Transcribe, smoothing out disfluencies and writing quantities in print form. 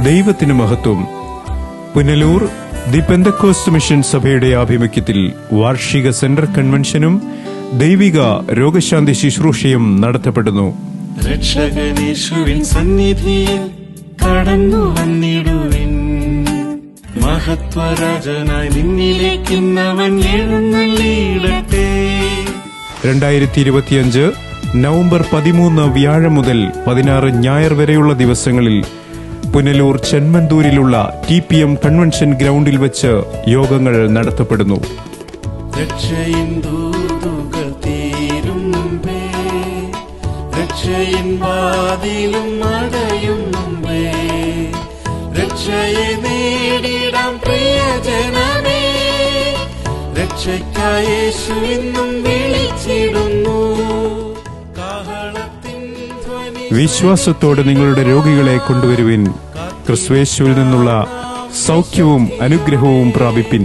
ദൈവത്തിന് മഹത്വം. Punalur the Pentecost mission സഭയുടെ ആഭിമുഖ്യത്തിൽ വാർഷിക സെൻട്രൽ കൺവെൻഷനും ദൈവിക രോഗശാന്തി ശുശ്രൂഷയും നടത്തപ്പെടുന്നു. രക്ഷകനേശുവിൻ സന്നിധിയിൽ കടന്നു വന്നിടുവിൻ. മഹത്വരാജനായി നിന്നിലേക്കിന്നവൻ എഴുന്നള്ളിയിടട്ടെ. 2025 നവംബർ 13 വ്യാഴം മുതൽ 16 ഞായർ വരെയുള്ള ദിവസങ്ങളിൽ പുനലൂർ ചെന്മന്തൂരിലുള്ള TPM കൺവെൻഷൻ ഗ്രൗണ്ടിൽ വെച്ച് യോഗങ്ങൾ നടത്തപ്പെടുന്നു. രക്ഷയിൻ ദൂതുകൾ തീരും മുമ്പേ, രക്ഷയിൻ വാതിലും അടയും മുമ്പേ, രക്ഷയെ നേടിടാം പ്രിയജനമേ. രക്ഷയ്ക്കായി യേശു ഇന്നും വിളിച്ചിടുന്നു. വിശ്വാസത്തോടെ നിങ്ങളുടെ രോഗികളെ കൊണ്ടുവരുവിൻ. ക്രിസ്തുയേശുവിൽ നിന്നുള്ള സൗഖ്യവും അനുഗ്രഹവും പ്രാപിപ്പിൻ.